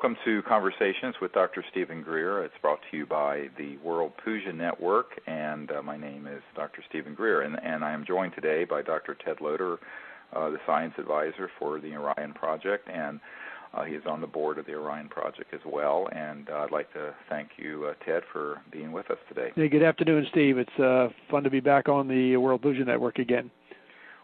Welcome to Conversations with Dr. Stephen Greer. It's brought to you by the World Puja Network, and my name is Dr. Stephen Greer, and I am joined today by Dr. Ted Loder, the Science Advisor for the Orion Project, and he is on the board of the Orion Project as well, and I'd like to thank you, Ted, for being with us today. Hey, good afternoon, Steve. It's fun to be back on the World Puja Network again.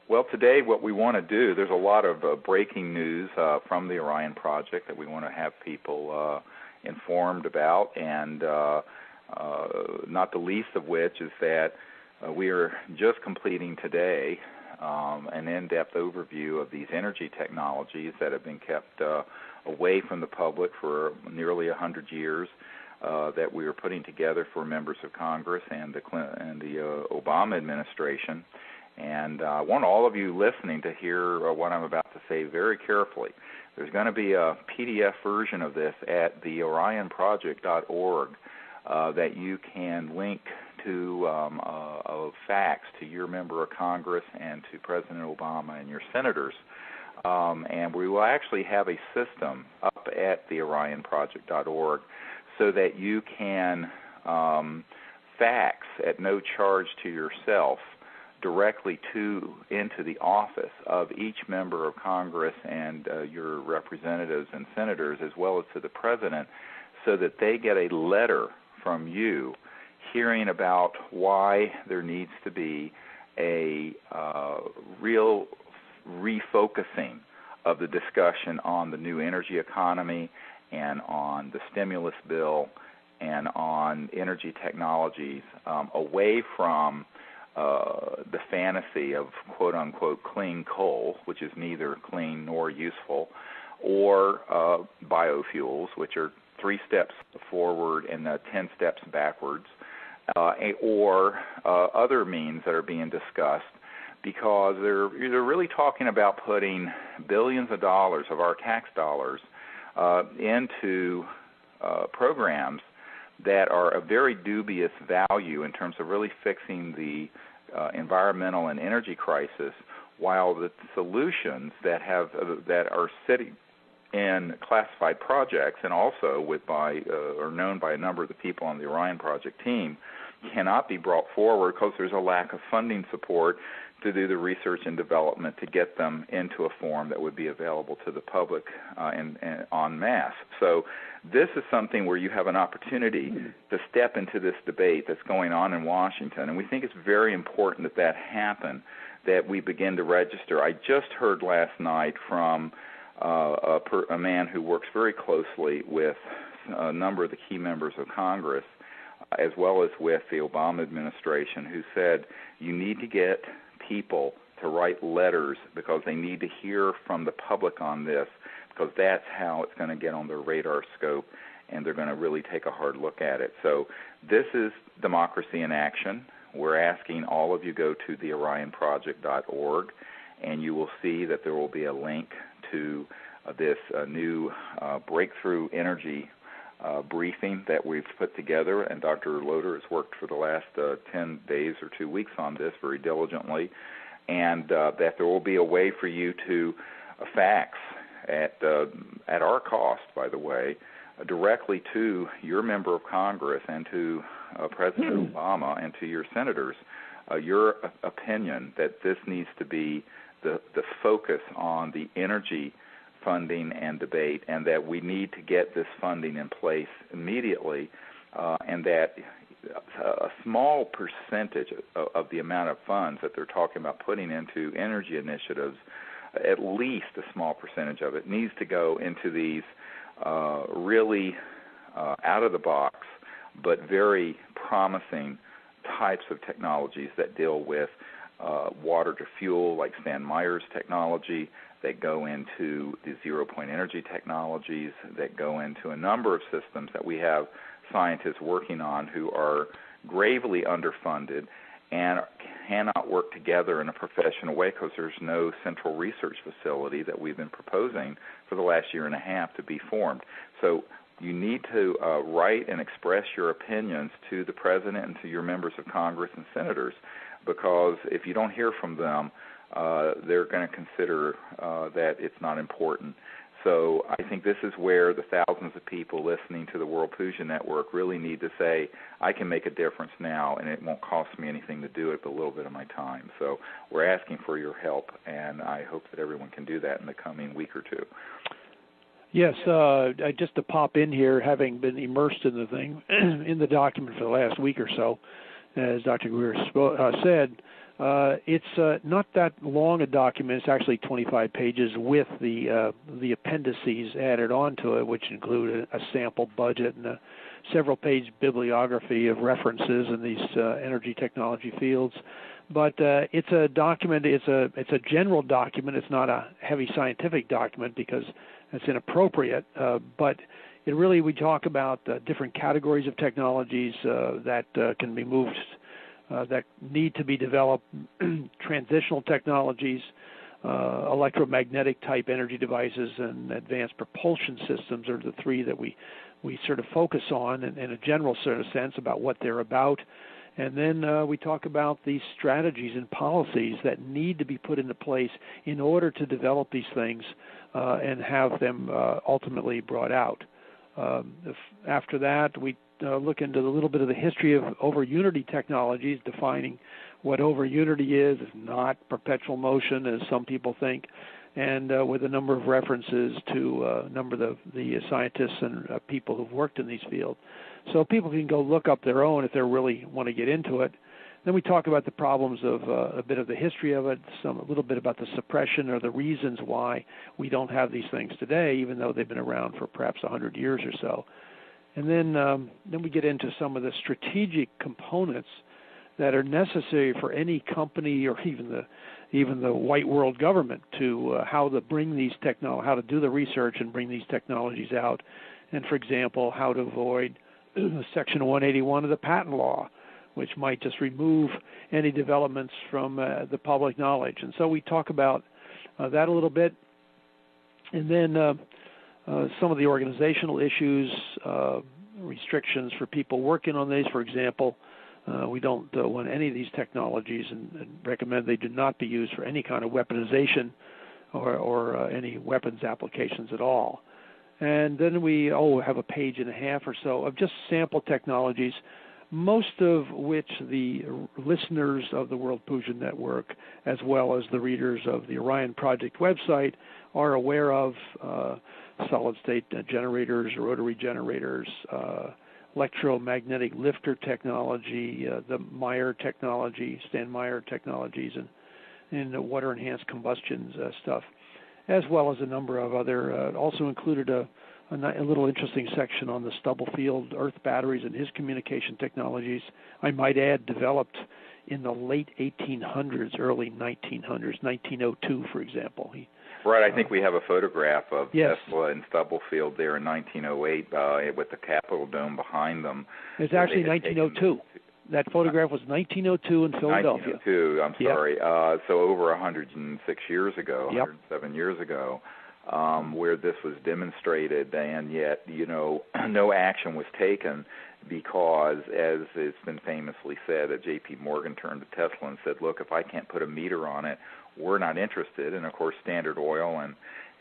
Well, today what we want to do, there's a lot of breaking news from the Orion Project that we want to have people informed about, and not the least of which is that we are just completing today an in-depth overview of these energy technologies that have been kept away from the public for nearly 100 years, that we are putting together for members of Congress and the Obama administration. And I want all of you listening to hear what I'm about to say very carefully. There's going to be a PDF version of this at the orionproject.org that you can link to a fax to your member of Congress and to President Obama and your senators. And we will actually have a system up at the orionproject.org so that you can fax at no charge to yourself directly into the office of each member of Congress and your representatives and senators, as well as to the President, so that they get a letter from you hearing about why there needs to be a real refocusing of the discussion on the new energy economy and on the stimulus bill and on energy technologies away from the fantasy of quote-unquote clean coal, which is neither clean nor useful, or biofuels, which are 3 steps forward and 10 steps backwards, or other means that are being discussed, because they're really talking about putting billions of dollars of our tax dollars into programs that are of very dubious value in terms of really fixing the environmental and energy crisis, while the solutions that are sitting in classified projects and also are known by a number of the people on the Orion Project team cannot be brought forward because there's a lack of funding support to do the research and development to get them into a form that would be available to the public and en masse. So this is something where you have an opportunity to step into this debate that's going on in Washington, and we think it's very important that happen, that we begin to register. I just heard last night from a man who works very closely with a number of the key members of Congress, as well as with the Obama administration, who said you need to get people to write letters because they need to hear from the public on this, because that's how it's going to get on their radar scope and they're going to really take a hard look at it. So this is democracy in action. We're asking all of you go to the orionproject.org, and you will see that there will be a link to this new breakthrough energy briefing that we've put together, and Dr. Loder has worked for the last 10 days or 2 weeks on this very diligently, and that there will be a way for you to fax at our cost, by the way, directly to your member of Congress and to President Obama and to your senators, your opinion that this needs to be the focus on the energy funding and debate, and that we need to get this funding in place immediately, and that a small percentage of the amount of funds that they're talking about putting into energy initiatives, at least a small percentage of it, needs to go into these really out-of-the-box but very promising types of technologies that deal with water to fuel, like Stan Meyer's technology, that go into the zero-point energy technologies, that go into a number of systems that we have scientists working on who are gravely underfunded and cannot work together in a professional way because there's no central research facility that we've been proposing for the last year and a half to be formed. So you need to write and express your opinions to the President and to your members of Congress and senators, because if you don't hear from them, they're going to consider that it's not important. So I think this is where the thousands of people listening to the World Fusion Network really need to say, I can make a difference now, and it won't cost me anything to do it but a little bit of my time. So we're asking for your help, and I hope that everyone can do that in the coming week or two. Yes, just to pop in here, having been immersed in the thing, in the document for the last week or so, as Dr. Greer said, it's not that long a document. It's actually 25 pages with the appendices added onto it, which include a sample budget and a several-page bibliography of references in these energy technology fields. But it's a document. It's a general document. It's not a heavy scientific document because it's inappropriate. But it really, we talk about different categories of technologies that can be moved, that need to be developed, transitional technologies, electromagnetic type energy devices, and advanced propulsion systems are the three that we sort of focus on in a general sort of sense about what they're about. And then we talk about these strategies and policies that need to be put into place in order to develop these things and have them ultimately brought out. After that, we look into a little bit of the history of over-unity technologies, defining what over-unity is not perpetual motion, as some people think, and with a number of references to a number of the scientists and people who've worked in these fields. So people can go look up their own if they really want to get into it. Then we talk about the problems of a bit of the history of it, a little bit about the suppression or the reasons why we don't have these things today, even though they've been around for perhaps 100 years or so. And then we get into some of the strategic components that are necessary for any company or even the white world government to how to bring these how to do the research and bring these technologies out. And for example, how to avoid Section 181 of the patent law, which might just remove any developments from the public knowledge. And so we talk about that a little bit. And then some of the organizational issues, restrictions for people working on these. For example, we don't want any of these technologies and recommend they do not be used for any kind of weaponization or any weapons applications at all. And then we have a page and a half or so of just sample technologies, most of which the listeners of the World Fusion Network, as well as the readers of the Orion Project website, are aware of: solid-state generators, rotary generators, electromagnetic lifter technology, the Meyer technology, Stan Meyer technologies, and water-enhanced combustion stuff, as well as a number of other. Also included a little interesting section on the Stubblefield Earth batteries and his communication technologies. I might add, developed in the late 1800s, early 1900s, 1902, for example. Right, I think we have a photograph of yes. Tesla in Stubblefield there in 1908 with the Capitol Dome behind them. It's actually 1902. That photograph was 1902 in Philadelphia. 1902, I'm sorry. Yep. So over 106 years ago, yep. 107 years ago, where this was demonstrated, and yet, no action was taken because, as it's been famously said, that J.P. Morgan turned to Tesla and said, look, if I can't put a meter on it, we're not interested. And, of course, Standard Oil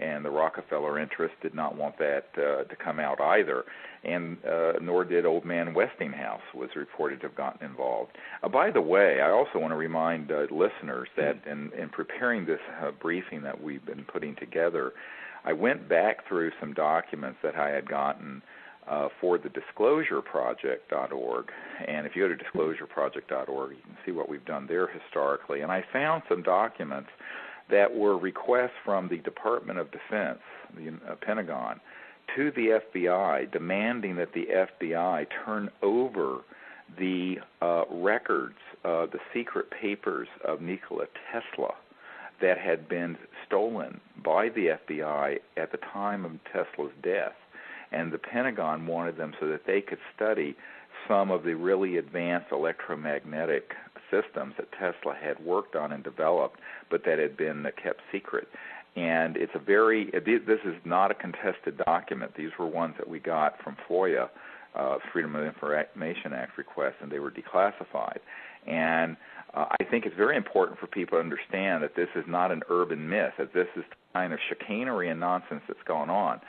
and the Rockefeller interest did not want that to come out either. And nor did old man Westinghouse was reported to have gotten involved. By the way, I also want to remind listeners that in preparing this briefing that we've been putting together, I went back through some documents that I had gotten for the disclosureproject.org. And if you go to disclosureproject.org, you can see what we've done there historically. And I found some documents that were requests from the Department of Defense, the Pentagon, to the FBI, demanding that the FBI turn over the records, the secret papers of Nikola Tesla that had been stolen by the FBI at the time of Tesla's death. And the Pentagon wanted them so that they could study some of the really advanced electromagnetic systems that Tesla had worked on and developed, but that had been kept secret. And this is not a contested document. These were ones that we got from FOIA, Freedom of Information Act requests, and they were declassified. And I think it's very important for people to understand that this is not an urban myth, that this is kind of chicanery and nonsense that's going on.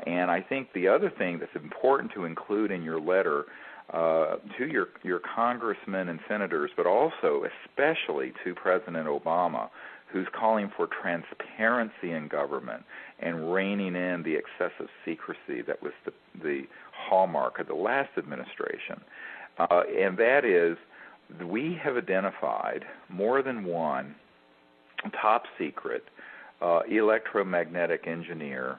And I think the other thing that's important to include in your letter to your congressmen and senators, but also especially to President Obama, who's calling for transparency in government and reining in the excessive secrecy that was the hallmark of the last administration. And that is, we have identified more than one top secret electromagnetic engineers,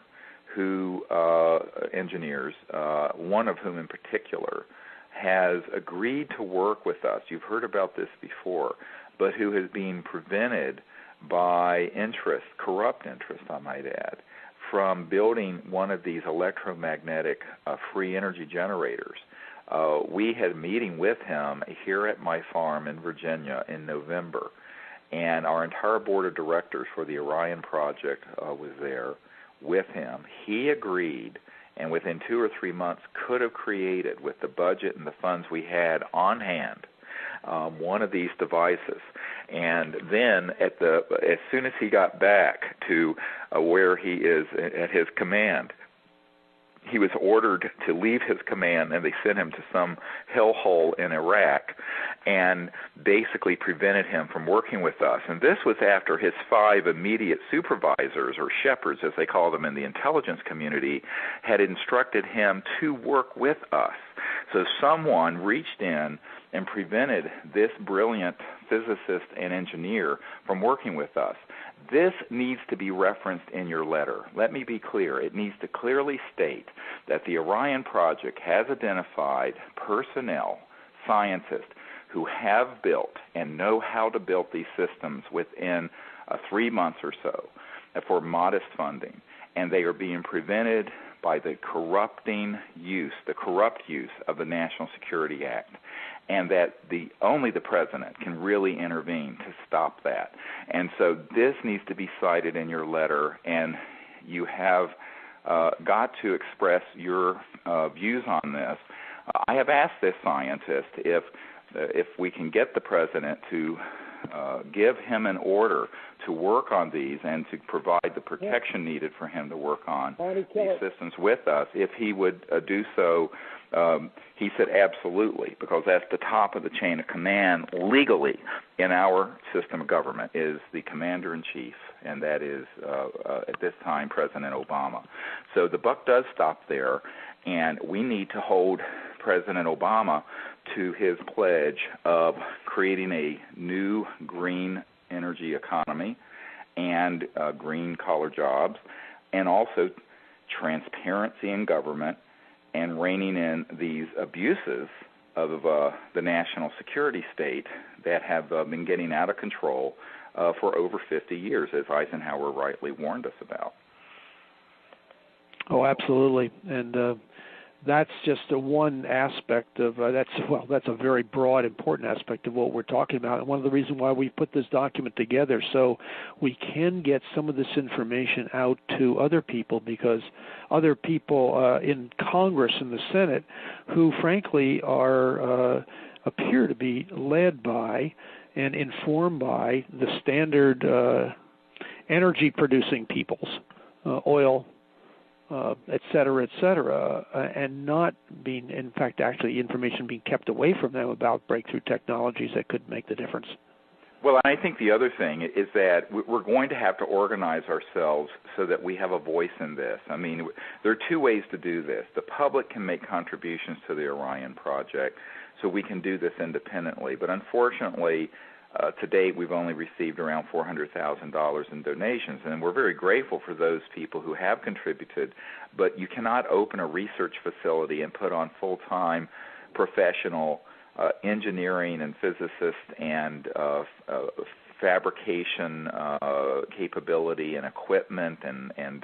one of whom in particular has agreed to work with us. You've heard about this before, but who has been prevented by interest, corrupt interest, I might add, from building one of these electromagnetic free energy generators. We had a meeting with him here at my farm in Virginia in November, and our entire board of directors for the Orion Project was there with him. He agreed, and within 2 or 3 months could have created, with the budget and the funds we had on hand, one of these devices. And then as soon as he got back to where he is at his command, he was ordered to leave his command, and they sent him to some hellhole in Iraq and basically prevented him from working with us. And this was after his 5 immediate supervisors, or shepherds as they call them in the intelligence community, had instructed him to work with us. So someone reached in and prevented this brilliant physicist and engineer from working with us. This needs to be referenced in your letter. Let me be clear. It needs to clearly state that the Orion Project has identified personnel, scientists, who have built and know how to build these systems within 3 months or so for modest funding, and they are being prevented by the corrupt use of the National Security Act, and that only the president can really intervene to stop that. And so this needs to be cited in your letter, and you have got to express your views on this. I have asked this scientist if we can get the president to give him an order to work on these and to provide the protection needed for him to work on these systems with us, if he would do so. He said absolutely, because that's the top of the chain of command legally in our system of government is the commander-in-chief, and that is at this time President Obama. So the buck does stop there, and we need to hold President Obama to his pledge of creating a new green energy economy and green collar jobs, and also transparency in government and reining in these abuses of the national security state that have been getting out of control for over 50 years, as Eisenhower rightly warned us about. Oh, absolutely. And that's just one aspect of that's a very broad, important aspect of what we're talking about. And one of the reasons why we put this document together, so we can get some of this information out to other people, because other people in Congress and the Senate who frankly appear to be led by and informed by the standard energy producing peoples, oil, et cetera, and not being, in fact, actually information being kept away from them about breakthrough technologies that could make the difference. Well, I think the other thing is that we're going to have to organize ourselves so that we have a voice in this. I mean, there are 2 ways to do this. The public can make contributions to the Orion Project, so we can do this independently. But unfortunately, to date, we've only received around $400,000 in donations, and we're very grateful for those people who have contributed, but you cannot open a research facility and put on full-time professional engineering and physicists and fabrication capability and equipment and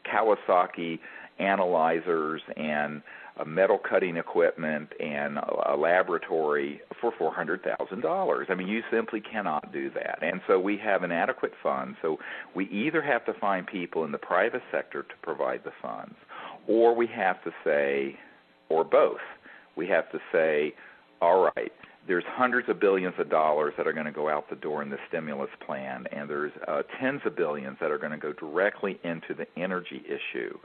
Kawasaki analyzers and metal cutting equipment and a laboratory for $400,000. I mean, you simply cannot do that. And so we have inadequate funds. So we either have to find people in the private sector to provide the funds, or we have to say, or both, we have to say, all right, there's hundreds of billions of dollars that are going to go out the door in the stimulus plan, and there's tens of billions that are going to go directly into the energy issue.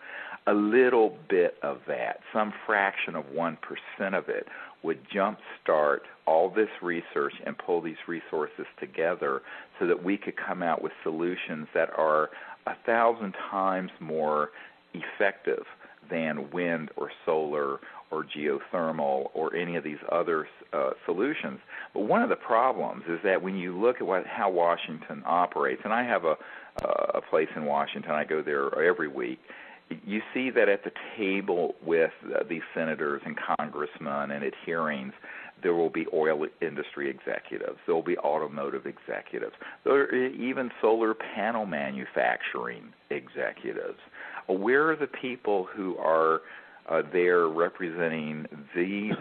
A little bit of that, some fraction of 1% of it, would jumpstart all this research and pull these resources together so that we could come out with solutions that are 1,000 times more effective than wind or solar or geothermal or any of these other solutions. But one of the problems is that when you look at how Washington operates, and I have a place in Washington, I go there every week, you see that at the table with these senators and congressmen and at hearings, there will be oil industry executives. There will be automotive executives. There are even solar panel manufacturing executives. Where are the people who are there representing these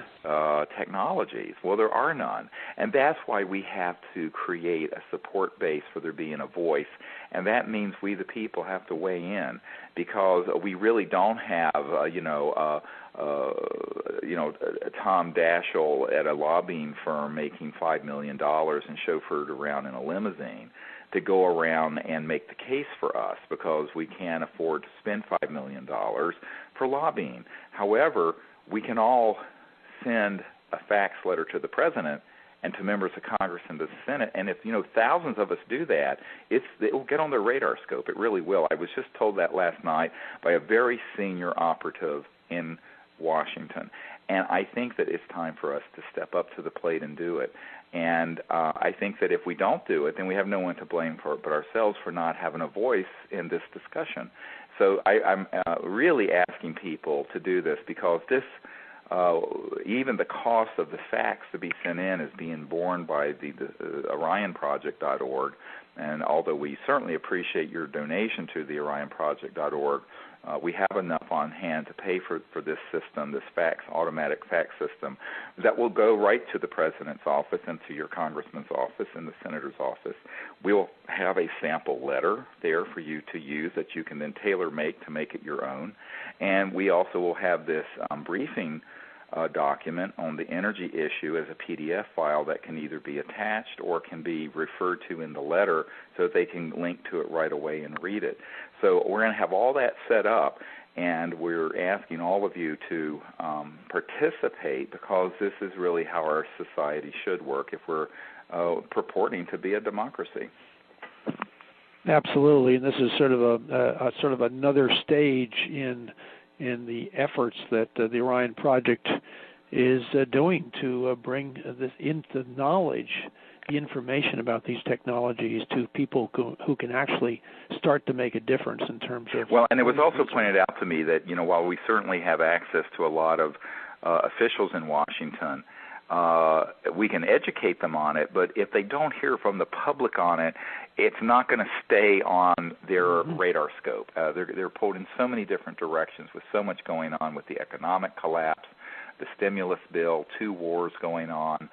technologies? Well, there are none. And that's why we have to create a support base for there being a voice. And that means we, the people, have to weigh in, because we really don't have, Tom Daschle at a lobbying firm making $5 million and chauffeured around in a limousine to go around and make the case for us, because we can't afford to spend $5 million for lobbying. However, we can all send a fax letter to the president and to members of Congress and to the Senate, and if thousands of us do that, it will get on their radar scope. It really will. I was just told that last night by a very senior operative in Washington, and I think that it's time for us to step up to the plate and do it. And I think that if we don't do it, then we have no one to blame for it but ourselves for not having a voice in this discussion. So I'm really asking people to do this, because this, even the cost of the fax to be sent in is being borne by the OrionProject.org. And although we certainly appreciate your donation to the OrionProject.org, we have enough on hand to pay for this system, this automatic fax system, that will go right to the President's office and to your Congressman's office and the Senator's office. We'll have a sample letter there for you to use that you can then tailor-make to make it your own. And we also will have this briefing document on the energy issue as a PDF file that can either be attached or can be referred to in the letter so that they can link to it right away and read it. So we're going to have all that set up, and we're asking all of you to participate, because this is really how our society should work if we're purporting to be a democracy. Absolutely, and this is sort of another stage in the efforts that the Orion Project is doing to bring this into knowledge, the information about these technologies to people who can actually start to make a difference in terms of... Well, and it was also pointed out to me that, while we certainly have access to a lot of officials in Washington, we can educate them on it, but if they don't hear from the public on it, it's not going to stay on their radar scope. They're pulled in so many different directions with so much going on with the economic collapse, the stimulus bill, 2 wars going on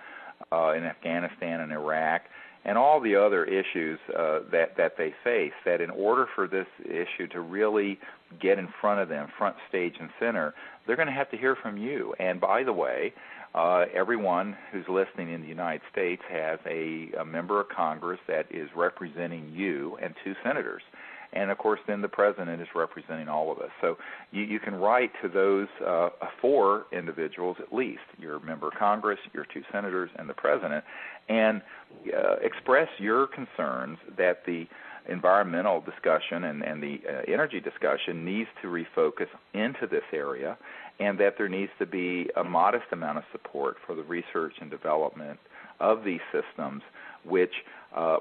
in Afghanistan and Iraq, and all the other issues that they face, that in order for this issue to really get in front of them, front stage and center, they're going to have to hear from you. And by the way, everyone who's listening in the United States has a member of Congress that is representing you and 2 senators. And, of course, then the President is representing all of us. So you can write to those 4 individuals at least, your member of Congress, your 2 senators, and the President, and express your concerns that the environmental discussion and the energy discussion needs to refocus into this area, and that there needs to be a modest amount of support for the research and development of these systems,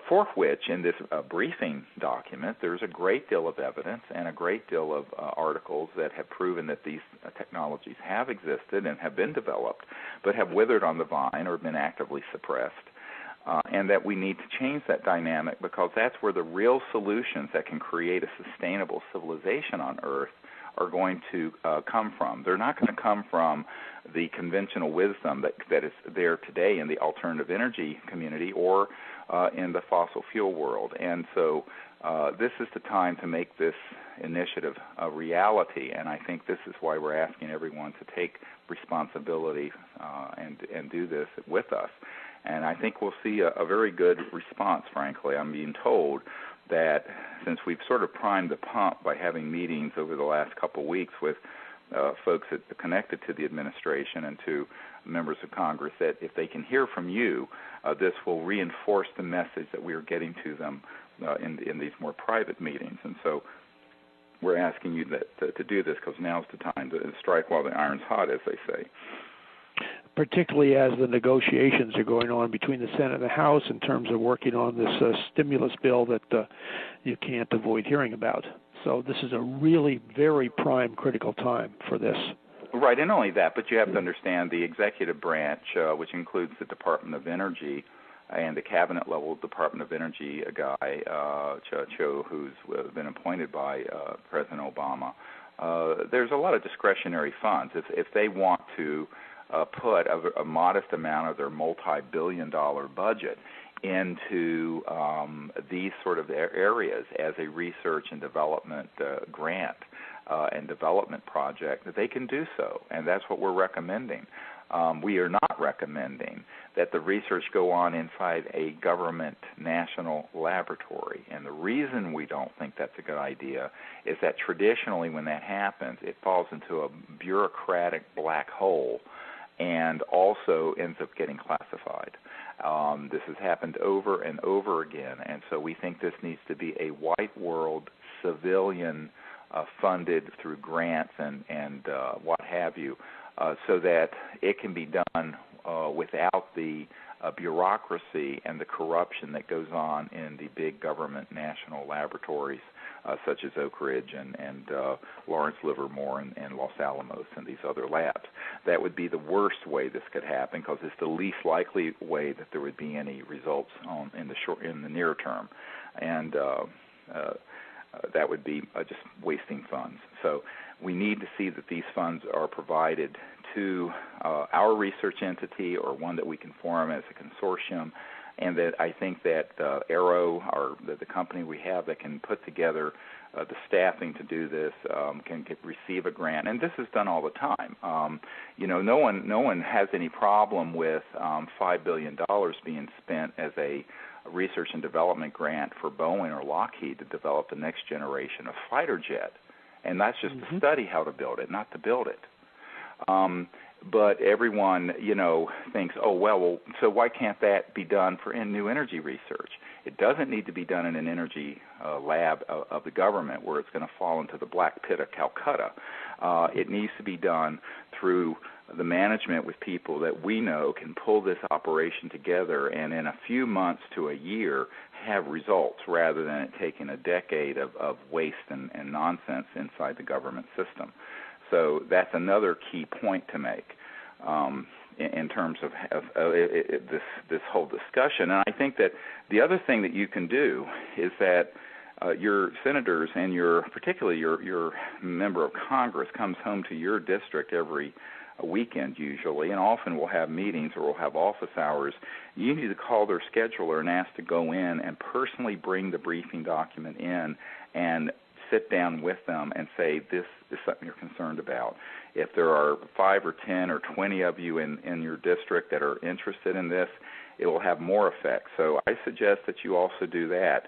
for which in this briefing document there's a great deal of evidence and a great deal of articles that have proven that these technologies have existed and have been developed, but have withered on the vine or been actively suppressed. And that we need to change that dynamic, because that's where the real solutions that can create a sustainable civilization on Earth are going to come from. They're not going to come from the conventional wisdom that is there today in the alternative energy community or in the fossil fuel world. And so this is the time to make this initiative a reality, and I think this is why we're asking everyone to take responsibility and do this with us. And I think we'll see a very good response, frankly. I'm being told that since we've sort of primed the pump by having meetings over the last couple of weeks with folks that are connected to the administration and to members of Congress, that if they can hear from you, this will reinforce the message that we are getting to them in these more private meetings. And so we're asking you to do this because now's the time to strike while the iron's hot, as they say. Particularly as the negotiations are going on between the Senate and the House in terms of working on this stimulus bill that you can't avoid hearing about. So this is a really very prime, critical time for this. Right, and not only that, but you have to understand the executive branch, which includes the Department of Energy and the cabinet-level Department of Energy guy, Cho, who's been appointed by President Obama. There's a lot of discretionary funds. If they want to put a modest amount of their multi-billion-dollar budget into these sort of areas as a research and development grant and development project, they can do so, and that's what we're recommending. We are not recommending that the research go on inside a government national laboratory, and the reason we don't think that's a good idea is that traditionally when that happens, it falls into a bureaucratic black hole and also ends up getting classified. This has happened over and over again, and so we think this needs to be a white world, civilian, funded through grants and what have you, so that it can be done without the bureaucracy and the corruption that goes on in the big government national laboratories such as Oak Ridge and Lawrence Livermore and Los Alamos and these other labs. That would be the worst way this could happen because it's the least likely way that there would be any results in the near term, and that would be just wasting funds. So we need to see that these funds are provided to our research entity or one that we can form as a consortium, and that I think that Arrow, or the company we have that can put together the staffing to do this, can receive a grant. And this is done all the time. No one has any problem with $5 billion being spent as a research and development grant for Boeing or Lockheed to develop the next generation of fighter jet. And that's just to study how to build it, not to build it. But everyone, thinks, well, so why can't that be done in new energy research? It doesn't need to be done in an energy lab of the government where it's going to fall into the black pit of Calcutta. It needs to be done through the management with people that we know can pull this operation together and in a few months to a year have results rather than it taking a decade of waste and nonsense inside the government system. So that's another key point to make in terms of this whole discussion. And I think that the other thing that you can do is that your senators and particularly your member of Congress comes home to your district every weekend usually, and often we'll have meetings or we'll have office hours. You need to call their scheduler and ask to go in and personally bring the briefing document in and sit down with them and say, this is something you're concerned about. If there are 5 or 10 or 20 of you in your district that are interested in this, it will have more effect. So I suggest that you also do that.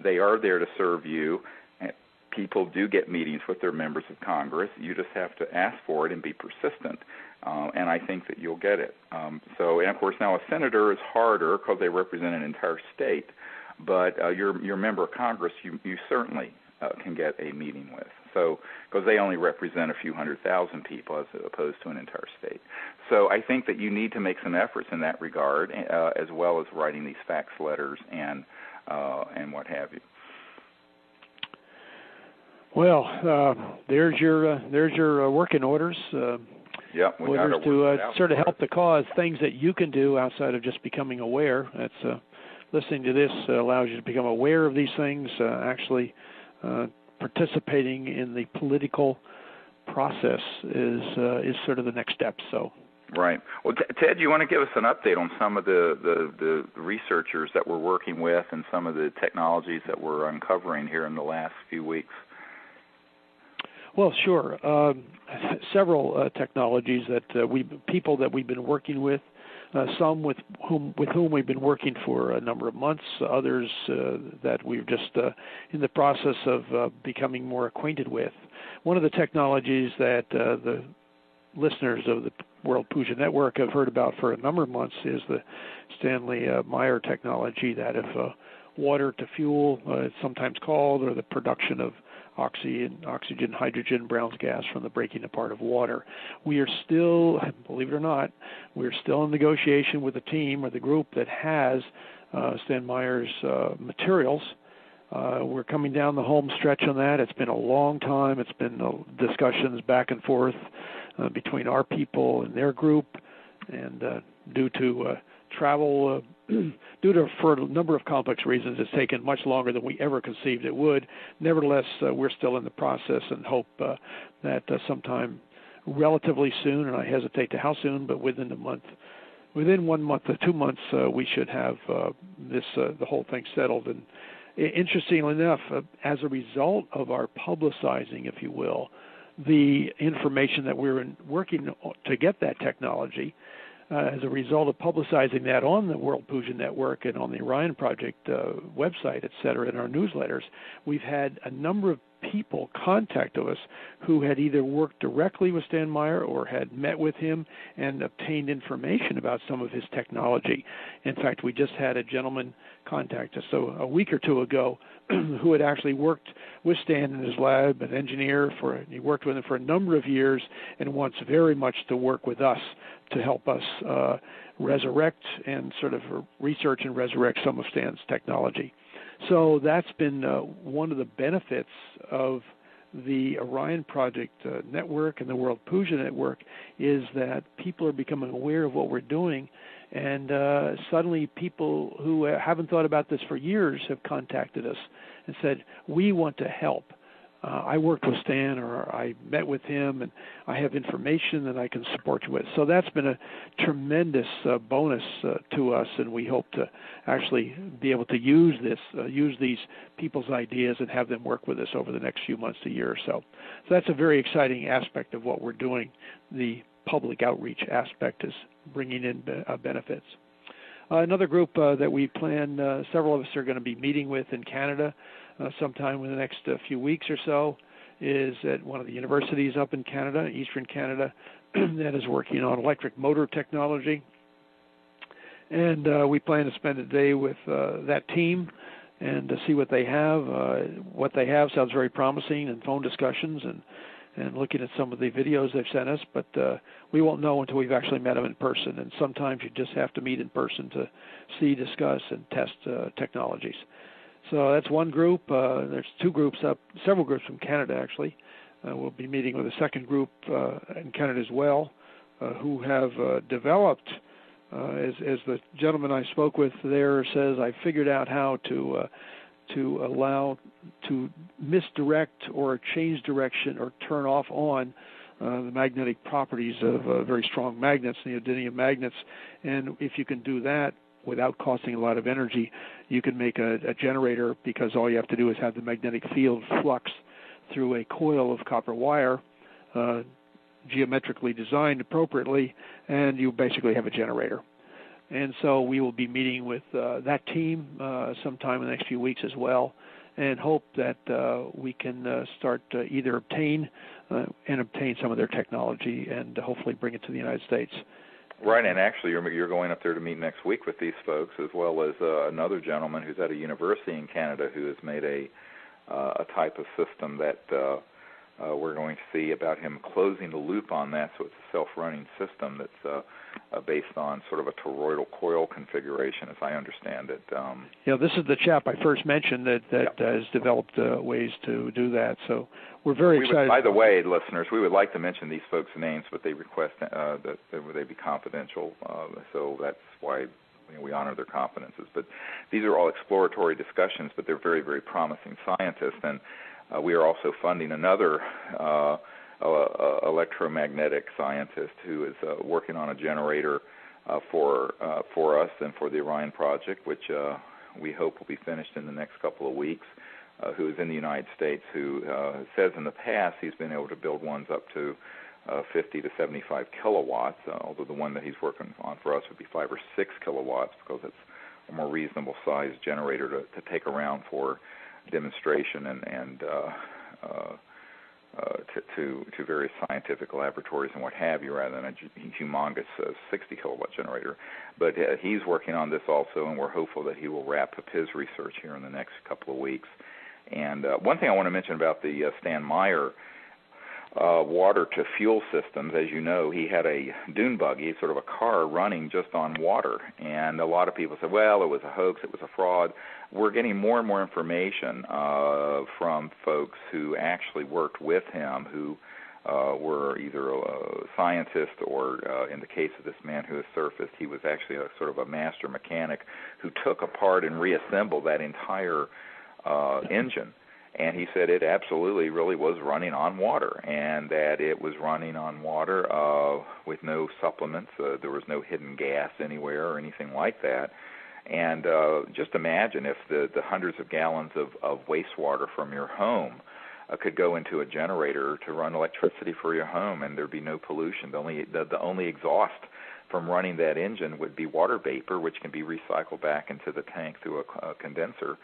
They are there to serve you. People do get meetings with their members of Congress. You just have to ask for it and be persistent, and I think that you'll get it. And of course, now a senator is harder because they represent an entire state, but your member of Congress, you certainly can get a meeting with. So, because they only represent a few 100,000 people as opposed to an entire state. So I think that you need to make some efforts in that regard, as well as writing these fax letters and what have you. Well, there's your working orders. Orders to sort of help the cause, things that you can do outside of just becoming aware. That's listening to this allows you to become aware of these things, actually participating in the political process is sort of the next step. So. Right. Well, Ted, you want to give us an update on some of the researchers that we're working with and some of the technologies that we're uncovering here in the last few weeks? Well, sure. Several technologies that people that we've been working with. Some with whom we've been working for a number of months. Others that we're just in the process of becoming more acquainted with. One of the technologies that the listeners of the World Puja Network have heard about for a number of months is the Stanley Meyer technology, that of water to fuel, it's sometimes called, or the production of oxygen, hydrogen, Brown's gas from the breaking apart of water. We are still, believe it or not, we're still in negotiation with the team or the group that has Stan Meyer's materials. We're coming down the home stretch on that. It's been a long time. It's been discussions back and forth between our people and their group, and due to travel, for a number of complex reasons, it's taken much longer than we ever conceived it would. Nevertheless, we're still in the process and hope that sometime relatively soon, and I hesitate to how soon, but within 1 month to 2 months, we should have the whole thing settled. And interestingly enough, as a result of our publicizing, if you will, the information that we're working to get that technology, as a result of publicizing that on the World Puja Network and on the Orion Project website, et cetera, in our newsletters, we've had a number of people contact us who had either worked directly with Stan Meyer or had met with him and obtained information about some of his technology. In fact, we just had a gentleman contact us a week or two ago who had actually worked with Stan in his lab, an engineer. He worked with him for a number of years and wants very much to work with us to help us resurrect and sort of research and resurrect some of Stan's technology. So that's been one of the benefits of the Orion Project network and the World Puja Network, is that people are becoming aware of what we're doing, and suddenly people who haven't thought about this for years have contacted us and said, we want to help. I worked with Stan, or I met with him, and I have information that I can support you with. So that's been a tremendous bonus to us, and we hope to actually be able to use these people's ideas and have them work with us over the next few months to a year or so. So that's a very exciting aspect of what we're doing. The public outreach aspect is bringing in benefits. Another group that we plan, several of us are going to be meeting with in Canada sometime in the next few weeks or so, is at one of the universities up in Canada, eastern Canada, that is working on electric motor technology. And we plan to spend a day with that team and to see what they have. What they have sounds very promising, and phone discussions and looking at some of the videos they've sent us, but we won't know until we've actually met them in person. And sometimes you just have to meet in person to see, discuss, and test technologies. So that's one group. There's two groups several groups from Canada, actually. We'll be meeting with a second group in Canada as well, who have developed, as the gentleman I spoke with there says, I figured out how to allow to misdirect or change direction or turn off on the magnetic properties of very strong magnets, neodymium magnets. And if you can do that without costing a lot of energy, you can make a generator, because all you have to do is have the magnetic field flux through a coil of copper wire, geometrically designed appropriately, and you basically have a generator. And so we will be meeting with that team sometime in the next few weeks as well, and hope that we can start either obtain some of their technology and hopefully bring it to the United States. Right, and actually you're going up there to meet next week with these folks, as well as another gentleman who's at a university in Canada who has made a type of system that we're going to see about him closing the loop on that, so it's a self-running system that's based on sort of a toroidal coil configuration, as I understand it. This is the chap I first mentioned that has developed ways to do that. So we're very excited. By the way, listeners, we would like to mention these folks' names, but they request that they be confidential. So that's why we honor their confidences. But these are all exploratory discussions, but they're very, very promising scientists. And we are also funding another electromagnetic scientist who is working on a generator for us and for the Orion Project, which we hope will be finished in the next couple of weeks, who is in the United States, who says in the past he's been able to build ones up to 50 to 75 kilowatts, although the one that he's working on for us would be 5 or 6 kilowatts because it's a more reasonable size generator to take around for demonstration and to various scientific laboratories and what have you, rather than a humongous 60 kilowatt generator. But he's working on this also, and we're hopeful that he will wrap up his research here in the next couple of weeks. And one thing I want to mention about the Stan Meyer water to fuel systems, as you know, he had a dune buggy, sort of a car running just on water. And a lot of people said, well, it was a hoax, it was a fraud. We're getting more and more information from folks who actually worked with him, who were either a scientist or, in the case of this man who has surfaced, he was actually a sort of a master mechanic who took apart and reassembled that entire engine. And he said it absolutely really was running on water, and that it was running on water with no supplements. There was no hidden gas anywhere or anything like that. And just imagine if the hundreds of gallons of wastewater from your home could go into a generator to run electricity for your home, and there'd be no pollution. The only exhaust from running that engine would be water vapor, which can be recycled back into the tank through a condenser.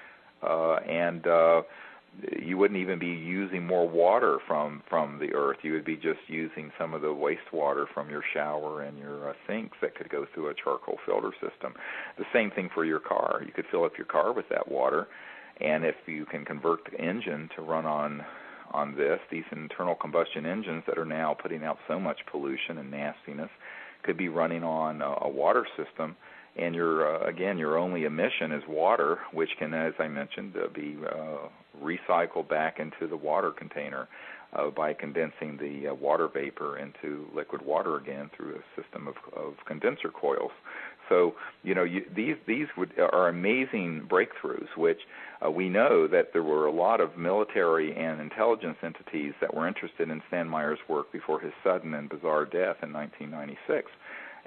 You wouldn't even be using more water from the earth. You would be just using some of the wastewater from your shower and your sinks that could go through a charcoal filter system. The same thing for your car. You could fill up your car with that water, and if you can convert the engine to run on these internal combustion engines that are now putting out so much pollution and nastiness, could be running on a water system. And your only emission is water, which can, as I mentioned, be recycled back into the water container by condensing the water vapor into liquid water again through a system of condenser coils. So, these are amazing breakthroughs, which we know that there were a lot of military and intelligence entities that were interested in Stan Meyer's work before his sudden and bizarre death in 1996.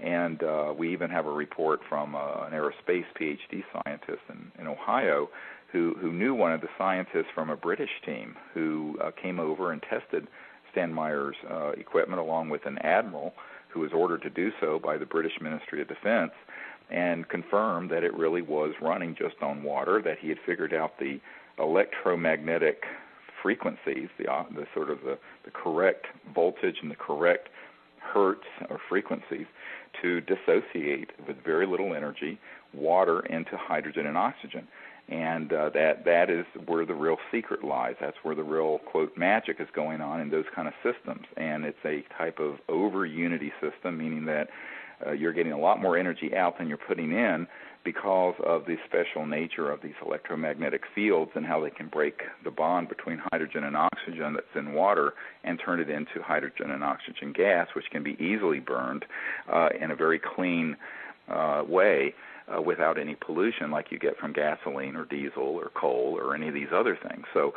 And we even have a report from an aerospace PhD scientist in Ohio who knew one of the scientists from a British team who came over and tested Stan Meyer's equipment along with an admiral who was ordered to do so by the British Ministry of Defense, and confirmed that it really was running just on water, that he had figured out the electromagnetic frequencies, the correct voltage and the correct hertz or frequencies to dissociate with very little energy water into hydrogen and oxygen. And that is where the real secret lies. That's where the real, quote, magic is going on in those kind of systems. And it's a type of over-unity system, meaning that you're getting a lot more energy out than you're putting in because of the special nature of these electromagnetic fields and how they can break the bond between hydrogen and oxygen that's in water and turn it into hydrogen and oxygen gas, which can be easily burned in a very clean way without any pollution like you get from gasoline or diesel or coal or any of these other things. So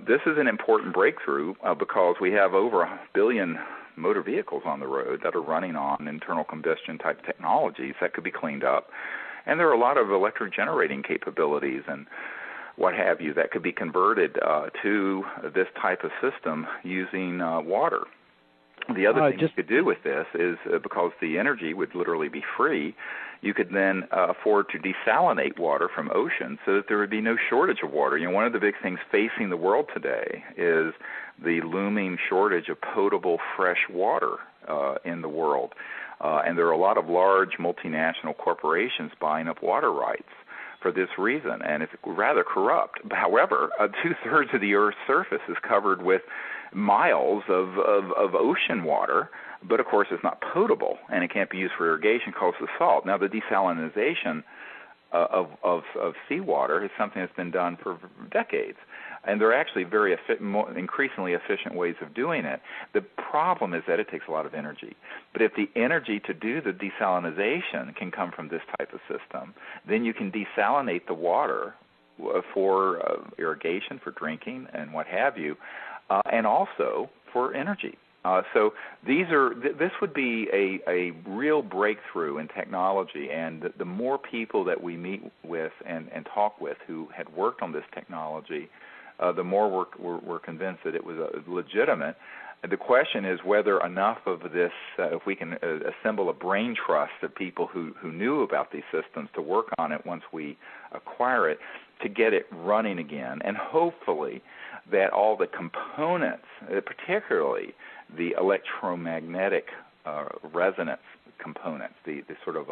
this is an important breakthrough because we have over 1 billion motor vehicles on the road that are running on internal combustion type technologies that could be cleaned up. And there are a lot of electric generating capabilities and what have you that could be converted to this type of system using water. The other thing you could do with this is because the energy would literally be free, you could then afford to desalinate water from oceans so that there would be no shortage of water. One of the big things facing the world today is the looming shortage of potable fresh water in the world. And there are a lot of large multinational corporations buying up water rights for this reason, and it's rather corrupt. However, 2/3 of the Earth's surface is covered with miles of ocean water, but of course it's not potable, and it can't be used for irrigation because of the salt. Now, the desalinization of seawater is something that's been done for decades, and there are actually very increasingly efficient ways of doing it. The problem is that it takes a lot of energy. But if the energy to do the desalinization can come from this type of system, then you can desalinate the water for irrigation, for drinking, and what have you, and also for energy. So this would be a real breakthrough in technology, and the more people that we meet with and talk with who had worked on this technology, the more we're convinced that it was legitimate. The question is whether enough of this, if we can assemble a brain trust of people who knew about these systems to work on it once we acquire it, to get it running again, and hopefully that all the components, particularly the electromagnetic resonance components, the sort of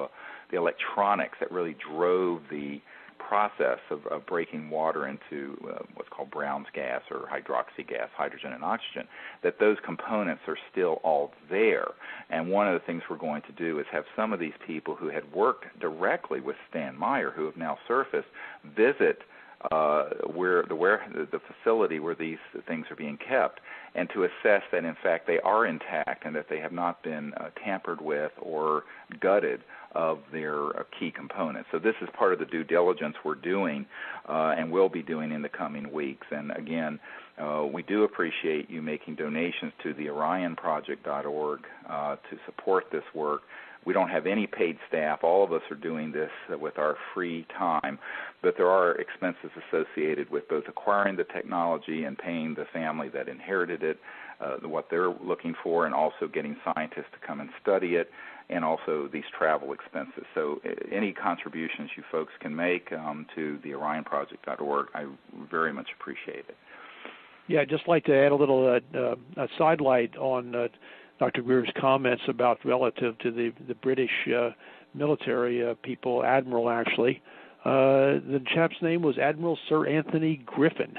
the electronics that really drove the process of breaking water into what's called Brown's gas or hydroxy gas, hydrogen and oxygen, that those components are still all there. And one of the things we're going to do is have some of these people who had worked directly with Stan Meyer, who have now surfaced, visit where the facility where these things are being kept, and to assess that in fact they are intact and that they have not been tampered with or gutted of their key components. So this is part of the due diligence we're doing and will be doing in the coming weeks. And again, we do appreciate you making donations to the OrionProject.org to support this work. We don't have any paid staff. All of us are doing this with our free time, but there are expenses associated with both acquiring the technology and paying the family that inherited it, what they're looking for, and also getting scientists to come and study it, and also these travel expenses. So any contributions you folks can make to the OrionProject.org, I very much appreciate it. Yeah, I'd just like to add a little sidelight on Dr. Greer's comments about relative to the British military people, Admiral actually. The chap's name was Admiral Sir Anthony Griffin,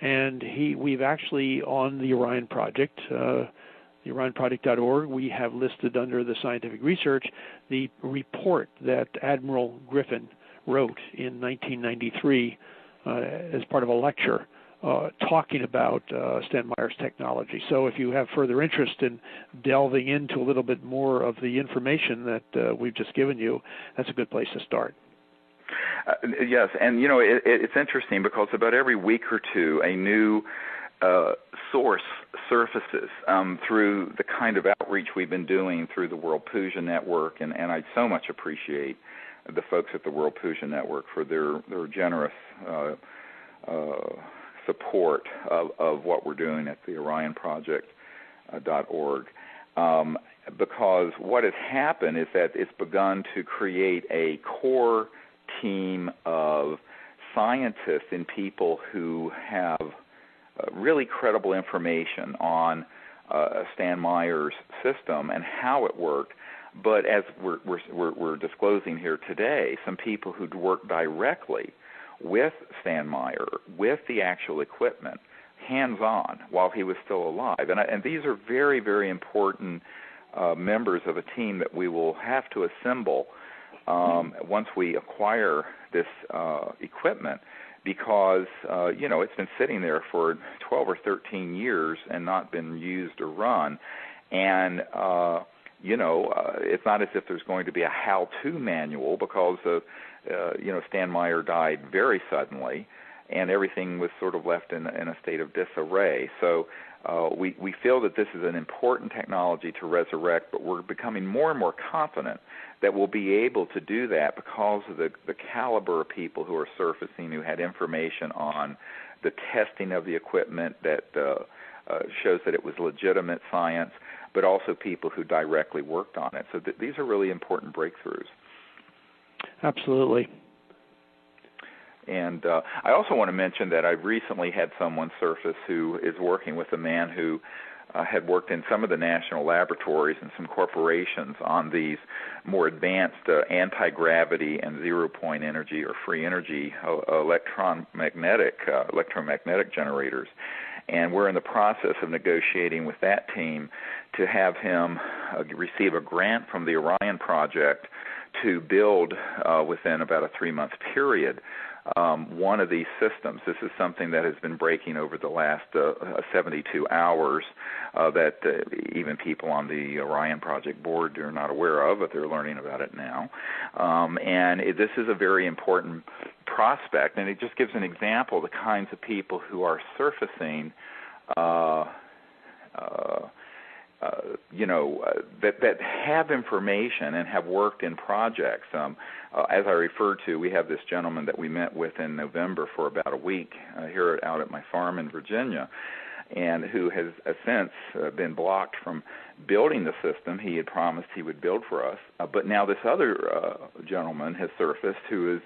and we've actually on the Orion Project, the OrionProject.org, we have listed under the scientific research the report that Admiral Griffin wrote in 1993 as part of a lecture talking about Stan Meyer's technology. So if you have further interest in delving into a little bit more of the information that we've just given you, that's a good place to start. Yes, and you know, it's interesting because about every week or two a new source surfaces through the kind of outreach we've been doing through the World Puja Network, and I so much appreciate the folks at the World Puja Network for their generous support of what we're doing at the OrionProject.org. Because what has happened is that it's begun to create a core team of scientists and people who have really credible information on Stan Meyer's system and how it worked. But as we're disclosing here today, some people who'd worked directly with Stan Meyer, with the actual equipment, hands-on, while he was still alive. And these are very, very important members of a team that we will have to assemble once we acquire this equipment, because, it's been sitting there for 12 or 13 years and not been used or run. And, it's not as if there's going to be a how-to manual because Stan Meyer died very suddenly, and everything was sort of left in a state of disarray. So we feel that this is an important technology to resurrect, but we're becoming more and more confident that we'll be able to do that because of the caliber of people who are surfacing, who had information on the testing of the equipment that shows that it was legitimate science, but also people who directly worked on it. So these are really important breakthroughs. Absolutely. And I also want to mention that I've recently had someone surface who is working with a man who had worked in some of the national laboratories and some corporations on these more advanced anti-gravity and zero-point energy or free energy electromagnetic generators. And we're in the process of negotiating with that team to have him receive a grant from the Orion Project to build within about a 3-month period one of these systems. This is something that has been breaking over the last 72 hours that even people on the Orion Project board are not aware of, but they're learning about it now. This is a very important prospect, and it just gives an example of the kinds of people who are surfacing that have information and have worked in projects. As I referred to, we have this gentleman that we met with in November for about a week here out at my farm in Virginia, and who has since been blocked from building the system he had promised he would build for us. But now this other gentleman has surfaced who is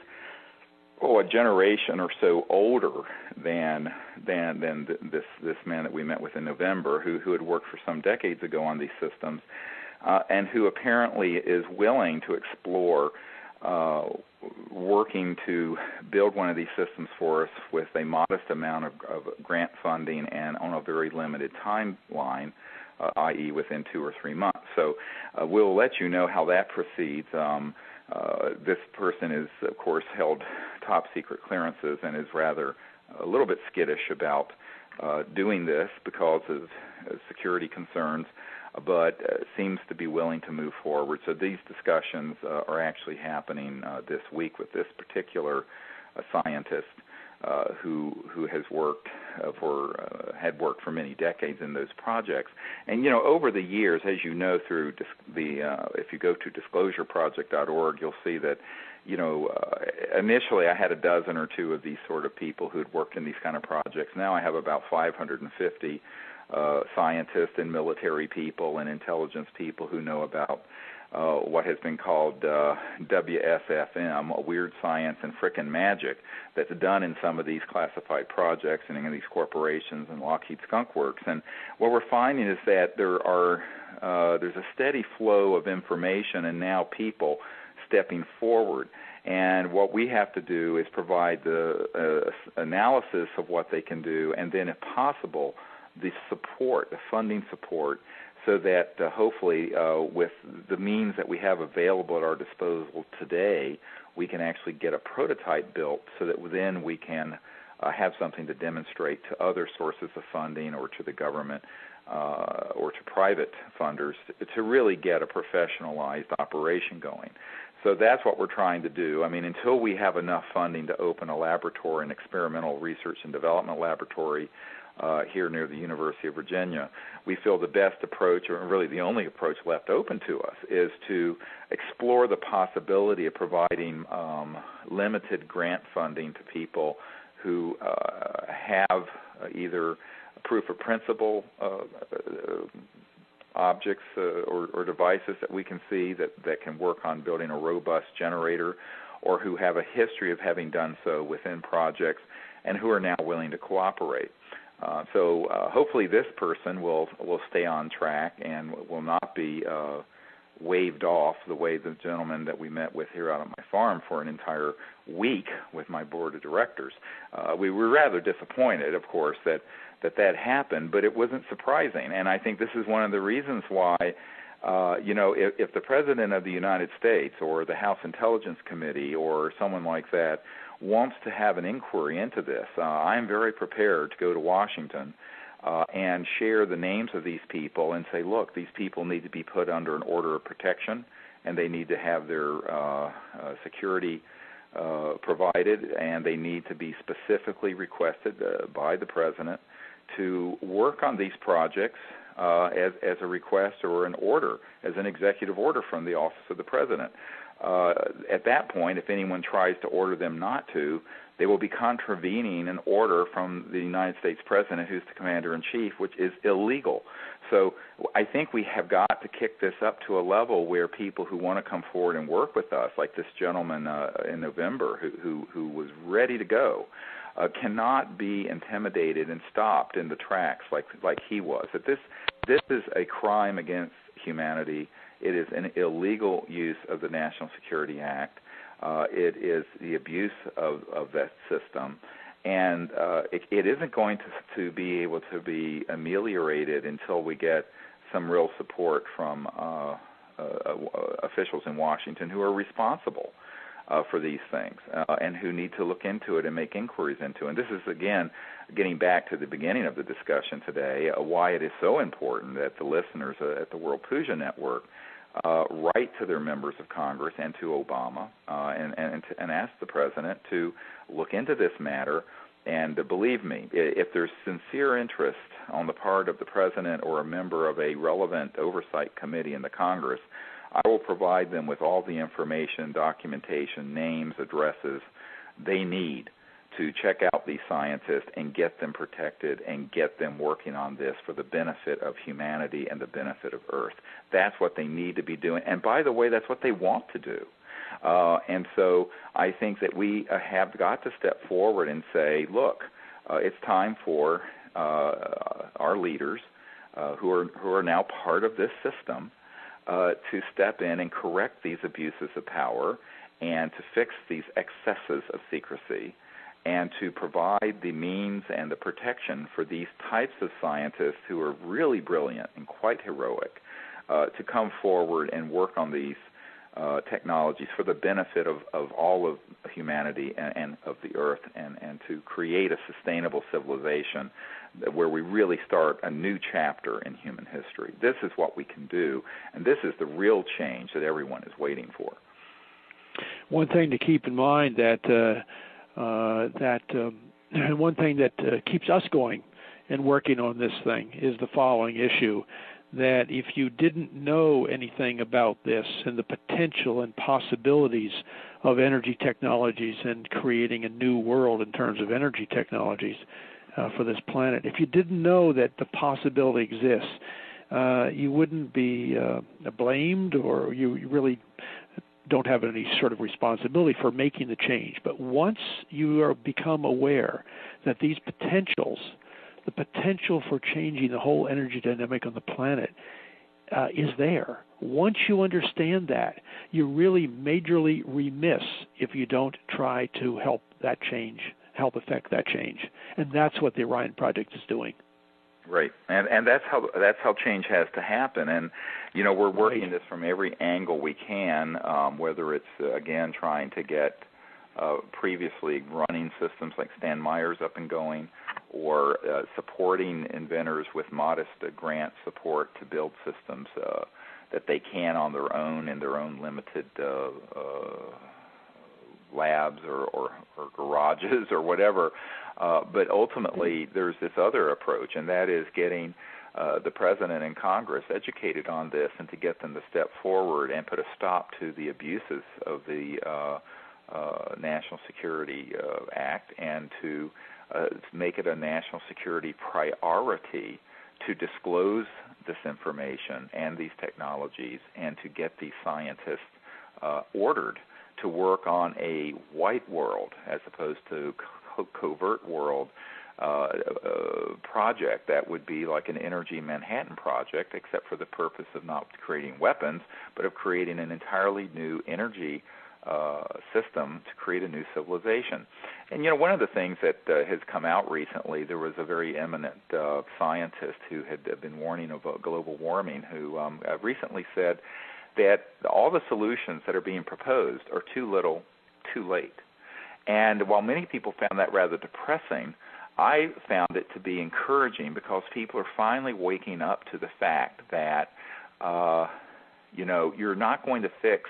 a generation or so older than this man that we met with in November, who had worked for some decades ago on these systems, and who apparently is willing to explore working to build one of these systems for us with a modest amount of grant funding and on a very limited timeline, i.e. within 2 or 3 months. So we'll let you know how that proceeds. This person is, of course, held top secret clearances and is rather a little bit skittish about doing this because of security concerns, but seems to be willing to move forward. So these discussions are actually happening this week with this particular scientist who has worked had worked for many decades in those projects. And over the years, as you know, through if you go to disclosureproject.org, you'll see that initially I had a dozen or two of these sort of people who had worked in these kind of projects. Now I have about 550 scientists and military people and intelligence people who know about what has been called WSFM, weird science and frickin' magic, that's done in some of these classified projects and in these corporations and Lockheed Skunk Works. And what we're finding is that there's a steady flow of information and now people stepping forward. And what we have to do is provide the analysis of what they can do, and then, if possible, the support, the funding support, so that hopefully with the means that we have available at our disposal today, we can actually get a prototype built so that then we can have something to demonstrate to other sources of funding or to the government or to private funders to really get a professionalized operation going. So that's what we're trying to do. I mean, until we have enough funding to open a laboratory, an experimental research and development laboratory here near the University of Virginia, we feel the best approach, or really the only approach left open to us, is to explore the possibility of providing limited grant funding to people who have either proof of principle objects or devices that we can see that can work on building a robust generator, or who have a history of having done so within projects and who are now willing to cooperate. So hopefully this person will stay on track and will not be waved off the way the gentleman that we met with here out on my farm for an entire week with my board of directors. We were rather disappointed, of course, that happened, but it wasn't surprising. And I think this is one of the reasons why, if the President of the United States or the House Intelligence Committee or someone like that wants to have an inquiry into this, I'm very prepared to go to Washington and share the names of these people and say, look, these people need to be put under an order of protection, and they need to have their security provided, and they need to be specifically requested by the President to work on these projects as a request or an order, as an executive order from the Office of the President. At that point, if anyone tries to order them not to, they will be contravening an order from the United States President, who's the Commander-in-Chief, which is illegal. So I think we have got to kick this up to a level where people who want to come forward and work with us, like this gentleman in November who was ready to go, cannot be intimidated and stopped in the tracks like he was. That this is a crime against humanity. It is an illegal use of the National Security Act. It is the abuse of that system, and it isn't going to be able to be ameliorated until we get some real support from officials in Washington who are responsible for these things, and who need to look into it and make inquiries into it. And this is, again, getting back to the beginning of the discussion today, why it is so important that the listeners at the World Puja Network write to their members of Congress and to Obama and ask the President to look into this matter. And believe me, if there's sincere interest on the part of the President or a member of a relevant oversight committee in the Congress, I will provide them with all the information, documentation, names, addresses they need to check out these scientists and get them protected and get them working on this for the benefit of humanity and the benefit of Earth. That's what they need to be doing. And by the way, that's what they want to do. And so I think that we have got to step forward and say, look, it's time for our leaders who are now part of this system to step in and correct these abuses of power and to fix these excesses of secrecy and to provide the means and the protection for these types of scientists who are really brilliant and quite heroic to come forward and work on these technologies for the benefit of all of humanity and of the Earth, and to create a sustainable civilization where we really start a new chapter in human history. This is what we can do, and this is the real change that everyone is waiting for. One thing to keep in mind one thing that keeps us going and working on this thing is the following issue, that if you didn't know anything about this and the potential and possibilities of energy technologies and creating a new world in terms of energy technologies for this planet, if you didn't know that the possibility exists, you wouldn't be blamed, or you really don't have any sort of responsibility for making the change. But once you become aware that these potentials, the potential for changing the whole energy dynamic on the planet is there. Once you understand that, you're really majorly remiss if you don't try to help that change, help affect that change. And that's what the Orion Project is doing. Right, and that's how change has to happen. And we're working this from every angle we can, whether it's again trying to get previously running systems like Stan Meyer's up and going, or supporting inventors with modest grant support to build systems that they can on their own in their own limited labs or garages or whatever. But ultimately, there's this other approach, and that is getting the President and Congress educated on this and to get them to step forward and put a stop to the abuses of the National Security Act, and to make it a national security priority to disclose this information and these technologies, and to get these scientists ordered to work on a white world as opposed to covert world project that would be like an Energy Manhattan Project, except for the purpose of not creating weapons, but of creating an entirely new energy system to create a new civilization. And one of the things that has come out recently, there was a very eminent scientist who had been warning of global warming, who recently said that all the solutions that are being proposed are too little, too late. And while many people found that rather depressing, I found it to be encouraging, because people are finally waking up to the fact that, you're not going to fix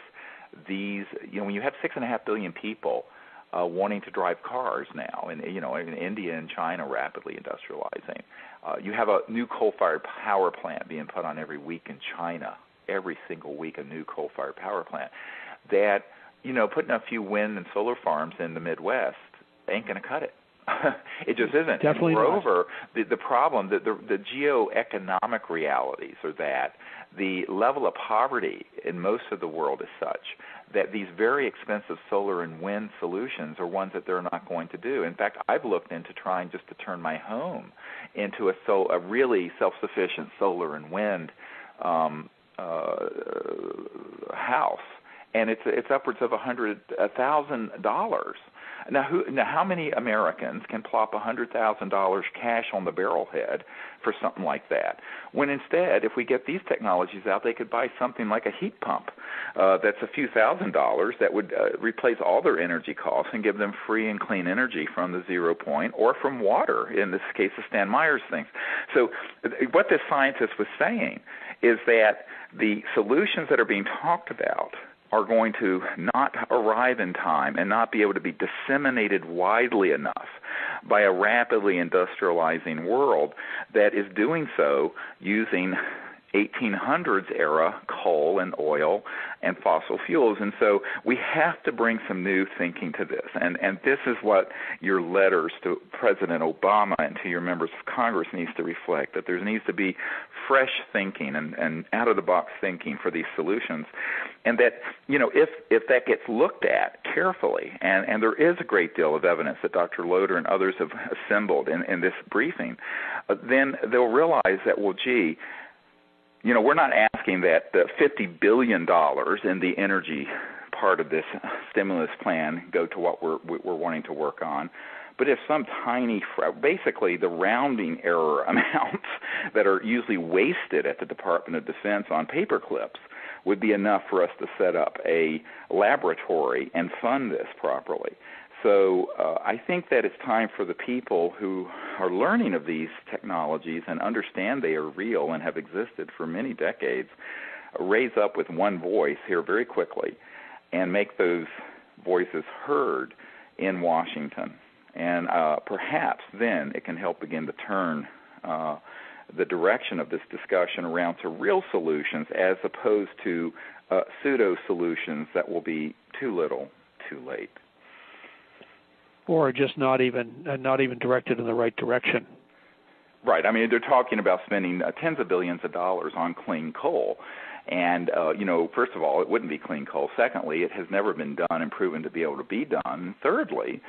these. When you have 6.5 billion people wanting to drive cars now, and in India and China rapidly industrializing, you have a new coal-fired power plant being put on every week in China. Every single week, a new coal-fired power plant. That putting a few wind and solar farms in the Midwest ain't going to cut it. It just isn't. Definitely. Moreover, the problem, the geoeconomic realities are that the level of poverty in most of the world is such that these very expensive solar and wind solutions are ones that they're not going to do. In fact, I've looked into trying just to turn my home into a really self-sufficient solar and wind house, and it's upwards of $100,000. Now, how many Americans can plop $100,000 cash on the barrelhead for something like that? When instead, if we get these technologies out, they could buy something like a heat pump that's a few $1,000s that would replace all their energy costs and give them free and clean energy from the 0 point or from water, in this case of Stan Meyer's things. So what this scientist was saying is that the solutions that are being talked about are going to not arrive in time and not be able to be disseminated widely enough by a rapidly industrializing world that is doing so using 1800s era coal and oil and fossil fuels. And so we have to bring some new thinking to this. And this is what your letters to President Obama and to your members of Congress needs to reflect, that there needs to be fresh thinking and out-of-the-box thinking for these solutions. And that, if that gets looked at carefully, and there is a great deal of evidence that Dr. Loder and others have assembled in this briefing, then they'll realize that, well, gee, we're not asking that the $50 billion in the energy part of this stimulus plan go to what we're wanting to work on. But if some tiny, basically the rounding error amounts that are usually wasted at the Department of Defense on paper clips would be enough for us to set up a laboratory and fund this properly. So I think that it's time for the people who are learning of these technologies and understand they are real and have existed for many decades, raise up with one voice here very quickly and make those voices heard in Washington. And perhaps then it can help begin to turn the direction of this discussion around to real solutions as opposed to pseudo-solutions that will be too little, too late. Or just not even directed in the right direction. Right. I mean, they're talking about spending tens of billions of dollars on clean coal. And, first of all, it wouldn't be clean coal. Secondly, it has never been done and proven to be able to be done. And thirdly,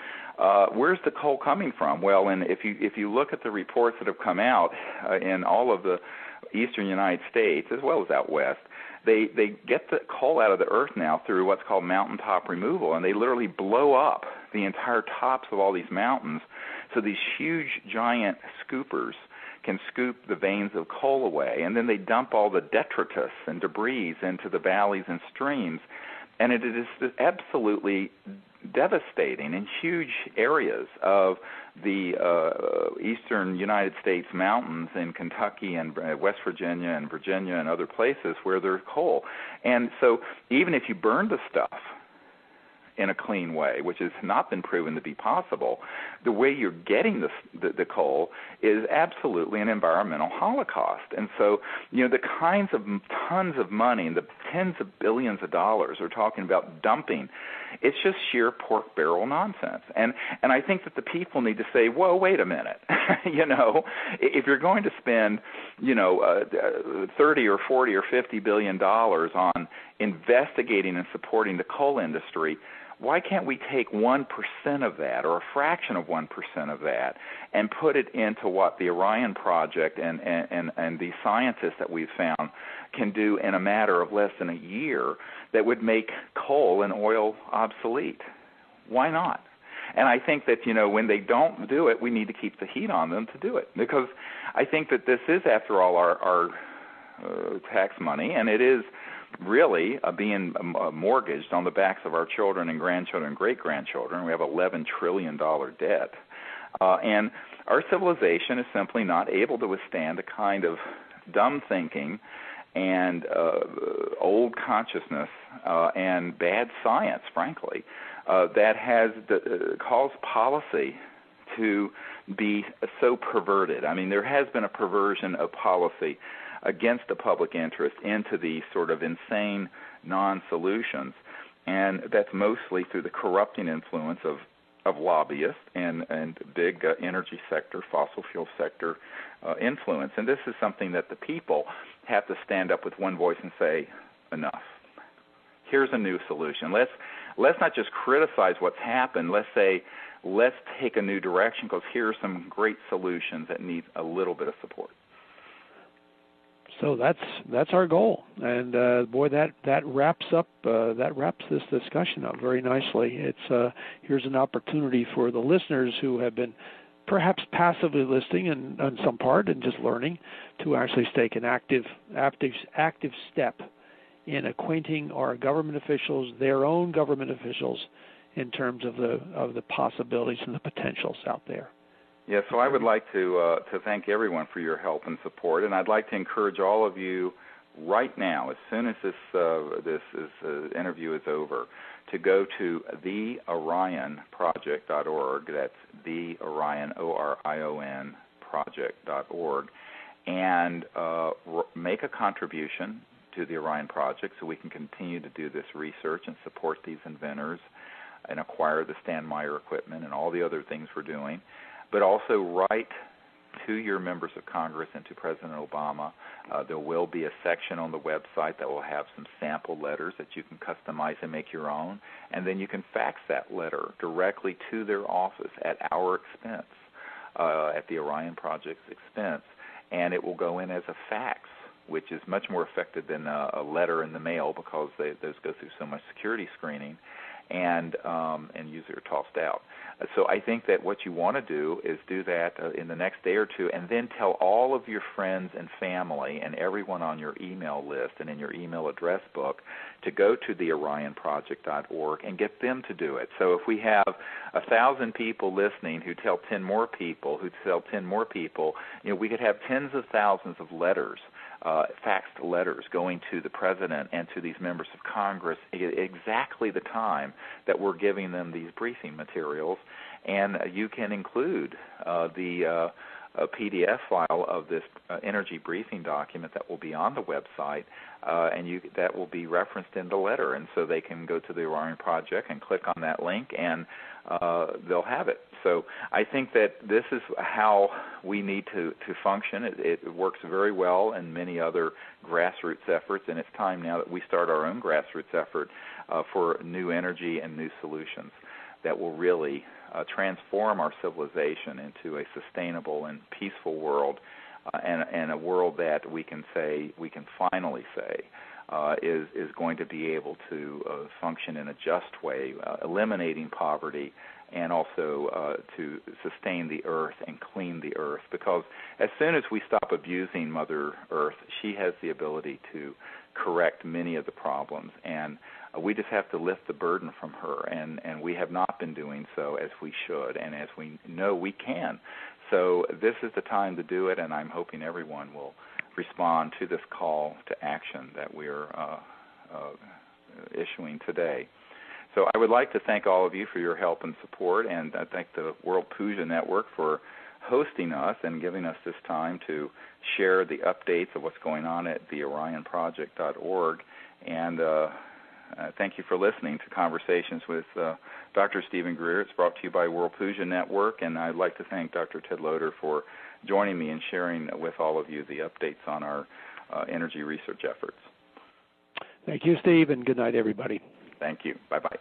where's the coal coming from? Well, and if you look at the reports that have come out in all of the eastern United States, as well as out west, they get the coal out of the earth now through what's called mountaintop removal, and they literally blow up the entire tops of all these mountains. So these huge, giant scoopers can scoop the veins of coal away, and then they dump all the detritus and debris into the valleys and streams, and it is absolutely devastating in huge areas of the eastern United States mountains in Kentucky and West Virginia and other places where there's coal. And so even if you burn the stuff in a clean way, which has not been proven to be possible, the way you're getting the coal is absolutely an environmental holocaust. And so, the kinds of tons of money and the tens of billions of dollars we're talking about dumping, it's just sheer pork barrel nonsense. And I think that the people need to say, whoa, wait a minute. If you're going to spend, 30 or 40 or 50 billion dollars on investigating and supporting the coal industry, why can't we take 1% of that or a fraction of 1% of that and put it into what the Orion Project and the scientists that we've found can do in a matter of less than a year that would make coal and oil obsolete? Why not? And I think that, when they don't do it, we need to keep the heat on them to do it, because I think that this is, after all, our tax money, and it is really being mortgaged on the backs of our children and grandchildren and great-grandchildren. We have $11 trillion debt. And our civilization is simply not able to withstand the kind of dumb thinking and old consciousness and bad science, frankly, that has caused policy to be so perverted. I mean, there has been a perversion of policy against the public interest into these sort of insane non-solutions, and that's mostly through the corrupting influence of lobbyists and big energy sector, fossil fuel sector influence. And this is something that the people have to stand up with one voice and say, enough. Here's a new solution. Let's not just criticize what's happened. Let's say, let's take a new direction, because here are some great solutions that need a little bit of support. So that's our goal, and boy, that wraps this discussion up very nicely. It's here's an opportunity for the listeners who have been perhaps passively listening and on some part and just learning to actually take an active step in acquainting our government officials, their own government officials, in terms of the possibilities and the potentials out there. Yeah, so I would like to thank everyone for your help and support, and I'd like to encourage all of you right now, as soon as this interview is over, to go to theorionproject.org. That's the Orion, ORION project.org, and make a contribution to the Orion Project so we can continue to do this research and support these inventors and acquire the Stan Meyer equipment and all the other things we're doing. But also write to your members of Congress and to President Obama. There will be a section on the website that will have some sample letters that you can customize and make your own, and then you can fax that letter directly to their office at our expense, at the Orion Project's expense, and it will go in as a fax, which is much more effective than a letter in the mail because those go through so much security screening, and usually are tossed out. So I think that what you want to do is do that in the next day or two, and then tell all of your friends and family and everyone on your email list and in your email address book to go to theorionproject.org and get them to do it. So if we have 1,000 people listening who tell 10 more people, we could have tens of thousands of letters, faxed letters going to the President and to these members of Congress at exactly the time that we're giving them these briefing materials. And you can include the PDF file of this energy briefing document that will be on the website, and that will be referenced in the letter. And so they can go to the Orion Project and click on that link, and they'll have it. So I think that this is how we need to function. It works very well in many other grassroots efforts, and it's time now that we start our own grassroots effort for new energy and new solutions that will really transform our civilization into a sustainable and peaceful world, and a world that we can finally say is going to be able to function in a just way, eliminating poverty, and also to sustain the earth and clean the earth. Because as soon as we stop abusing Mother Earth, she has the ability to correct many of the problems, and we just have to lift the burden from her, and we have not been doing so as we should, and as we know we can. So this is the time to do it, and I'm hoping everyone will respond to this call to action that we're issuing today. So I would like to thank all of you for your help and support, and I thank the World Puja Network for hosting us and giving us this time to share the updates of what's going on at theorionproject.org. And thank you for listening to Conversations with Dr. Stephen Greer. It's brought to you by World Puja Network, and I'd like to thank Dr. Ted Loder for joining me and sharing with all of you the updates on our energy research efforts. Thank you, Steve, and good night, everybody. Thank you. Bye-bye.